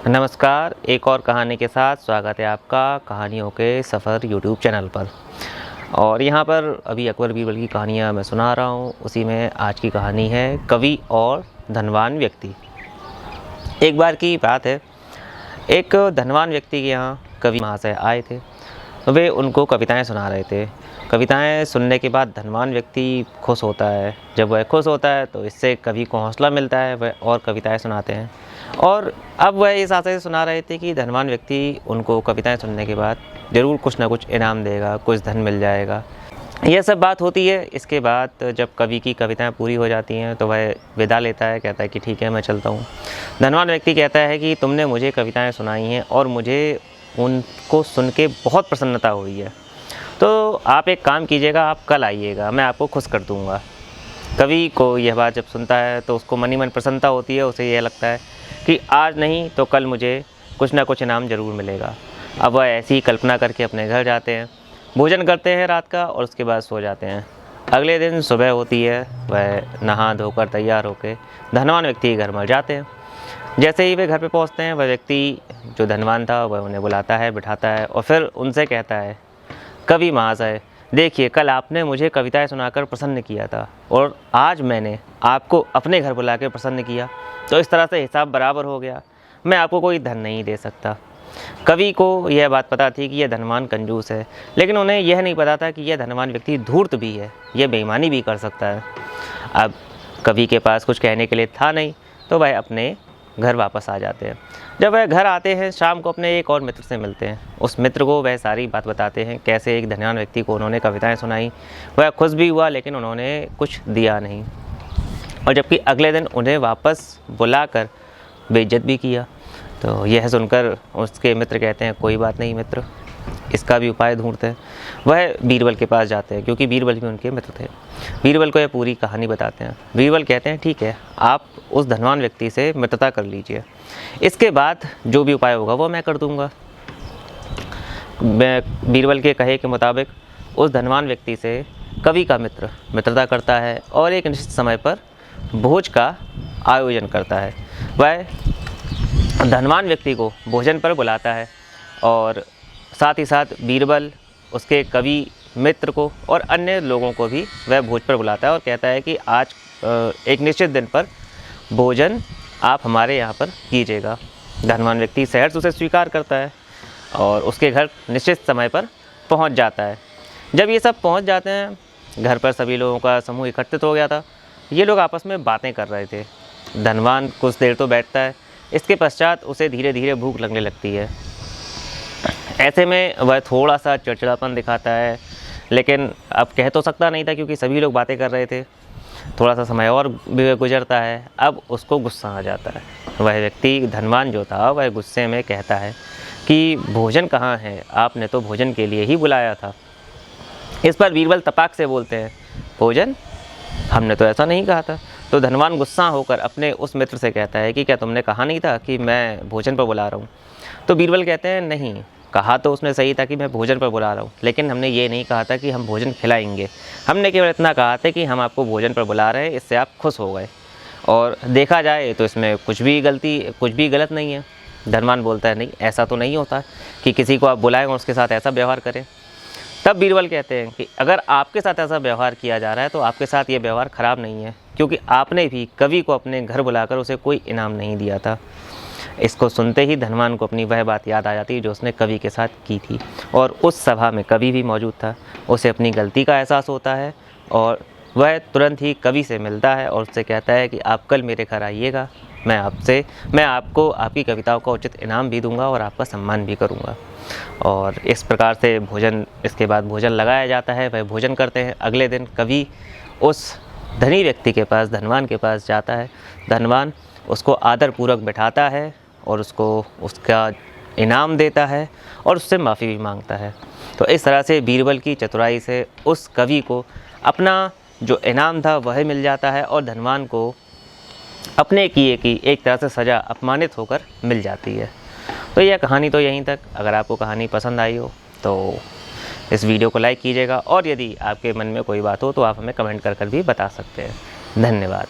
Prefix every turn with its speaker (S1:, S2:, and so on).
S1: नमस्कार, एक और कहानी के साथ स्वागत है आपका कहानियों के सफ़र यूट्यूब चैनल पर। और यहाँ पर अभी अकबर बीरबल की कहानियाँ मैं सुना रहा हूँ। उसी में आज की कहानी है कवि और धनवान व्यक्ति। एक बार की बात है, एक धनवान व्यक्ति के यहाँ कवि महाशय आए थे। वे उनको कविताएं सुना रहे थे। कविताएं सुनने के बाद धनवान व्यक्ति खुश होता है। जब वह खुश होता है तो इससे कवि को हौसला मिलता है, वह और कविताएं सुनाते हैं। और अब वह इस आशा से सुना रहे थे कि धनवान व्यक्ति उनको कविताएं सुनने के बाद ज़रूर कुछ ना कुछ इनाम देगा, कुछ धन मिल जाएगा। यह सब बात होती है। इसके बाद जब कवि की कविताएं पूरी हो जाती हैं तो वह विदा लेता है, कहता है कि ठीक है, मैं चलता हूँ। धनवान व्यक्ति कहता है कि तुमने मुझे कविताएं सुनाई हैं और मुझे उनको सुन के बहुत प्रसन्नता हुई है, तो आप एक काम कीजिएगा, आप कल आइएगा, मैं आपको खुश कर दूँगा। कवि को यह बात जब सुनता है तो उसको मन ही मन प्रसन्नता होती है। उसे यह लगता है कि आज नहीं तो कल मुझे कुछ ना कुछ इनाम ज़रूर मिलेगा। अब वह ऐसी ही कल्पना करके अपने घर जाते हैं, भोजन करते हैं रात का और उसके बाद सो जाते हैं। अगले दिन सुबह होती है, वह नहा धोकर तैयार होकर धनवान व्यक्ति के घर में जाते हैं। जैसे ही वे घर पे पहुंचते हैं, वह व्यक्ति जो धनवान था वह उन्हें बुलाता है, बिठाता है और फिर उनसे कहता है, कवि महाशय, देखिए, कल आपने मुझे कविताएं सुनाकर प्रसन्न किया था और आज मैंने आपको अपने घर बुला के प्रसन्न किया, तो इस तरह से हिसाब बराबर हो गया। मैं आपको कोई धन नहीं दे सकता। कवि को यह बात पता थी कि यह धनवान कंजूस है, लेकिन उन्हें यह नहीं पता था कि यह धनवान व्यक्ति धूर्त भी है, यह बेईमानी भी कर सकता है। अब कवि के पास कुछ कहने के लिए था नहीं, तो वह अपने घर वापस आ जाते हैं। जब वह घर आते हैं, शाम को अपने एक और मित्र से मिलते हैं। उस मित्र को वह सारी बात बताते हैं, कैसे एक धनवान व्यक्ति को उन्होंने कविताएं सुनाई। वह खुश भी हुआ, लेकिन उन्होंने कुछ दिया नहीं, और जबकि अगले दिन उन्हें वापस बुलाकर बेइज्जत भी किया। तो यह सुनकर उसके मित्र कहते हैं, कोई बात नहीं मित्र, इसका भी उपाय ढूंढते हैं। वह बीरबल के पास जाते हैं, क्योंकि बीरबल भी उनके मित्र थे। बीरबल को यह पूरी कहानी बताते हैं। बीरबल कहते हैं, ठीक है, आप उस धनवान व्यक्ति से मित्रता कर लीजिए, इसके बाद जो भी उपाय होगा वो मैं कर दूंगा। बीरबल के कहे के मुताबिक उस धनवान व्यक्ति से कवि का मित्र मित्रता करता है और एक निश्चित समय पर भोज का आयोजन करता है। वह धनवान व्यक्ति को भोजन पर बुलाता है और साथ ही साथ बीरबल, उसके कवि मित्र को और अन्य लोगों को भी वह भोज पर बुलाता है और कहता है कि आज एक निश्चित दिन पर भोजन आप हमारे यहाँ पर कीजिएगा। धनवान व्यक्ति सहर्ष उसे स्वीकार करता है और उसके घर निश्चित समय पर पहुँच जाता है। जब ये सब पहुँच जाते हैं, घर पर सभी लोगों का समूह एकत्रित हो गया था। ये लोग आपस में बातें कर रहे थे। धनवान कुछ देर तो बैठता है, इसके पश्चात उसे धीरे धीरे भूख लगने लगती है। ऐसे में वह थोड़ा सा चिड़चिड़ापन दिखाता है, लेकिन अब कह तो सकता नहीं था क्योंकि सभी लोग बातें कर रहे थे। थोड़ा सा समय और भी गुजरता है, अब उसको गुस्सा आ जाता है। वह व्यक्ति धनवान जो था वह गुस्से में कहता है कि भोजन कहाँ है, आपने तो भोजन के लिए ही बुलाया था। इस पर बीरबल तपाक से बोलते हैं, भोजन? हमने तो ऐसा नहीं कहा था। तो धनवान गुस्सा होकर अपने उस मित्र से कहता है कि क्या तुमने कहा नहीं था कि मैं भोजन पर बुला रहा हूँ? तो बीरबल कहते हैं, नहीं, कहा तो उसने सही था कि मैं भोजन पर बुला रहा हूँ, लेकिन हमने ये नहीं कहा था कि हम भोजन खिलाएंगे। हमने केवल इतना कहा था कि हम आपको भोजन पर बुला रहे हैं, इससे आप खुश हो गए, और देखा जाए तो इसमें कुछ भी गलत नहीं है। धनवान बोलता है, नहीं, ऐसा तो नहीं होता कि किसी को आप बुलाएं और उसके साथ ऐसा व्यवहार करें। तब बीरबल कहते हैं कि अगर आपके साथ ऐसा व्यवहार किया जा रहा है तो आपके साथ ये व्यवहार ख़राब नहीं है, क्योंकि आपने भी कवि को अपने घर बुलाकर उसे कोई इनाम नहीं दिया था। इसको सुनते ही धनवान को अपनी वह बात याद आ जाती है जो उसने कवि के साथ की थी, और उस सभा में कवि भी मौजूद था। उसे अपनी गलती का एहसास होता है और वह तुरंत ही कवि से मिलता है और उससे कहता है कि आप कल मेरे घर आइएगा, मैं आपको आपकी कविताओं का उचित इनाम भी दूंगा और आपका सम्मान भी करूंगा। और इस प्रकार से इसके बाद भोजन लगाया जाता है। वह भोजन करते हैं। अगले दिन कवि उस धनी व्यक्ति के पास, धनवान के पास जाता है। धनवान उसको आदरपूर्वक बैठाता है और उसको उसका इनाम देता है और उससे माफ़ी भी मांगता है। तो इस तरह से बीरबल की चतुराई से उस कवि को अपना जो इनाम था वह मिल जाता है और धनवान को अपने किए की एक तरह से सज़ा अपमानित होकर मिल जाती है। तो यह कहानी तो यहीं तक। अगर आपको कहानी पसंद आई हो तो इस वीडियो को लाइक कीजिएगा, और यदि आपके मन में कोई बात हो तो आप हमें कमेंट कर भी बता सकते हैं। धन्यवाद।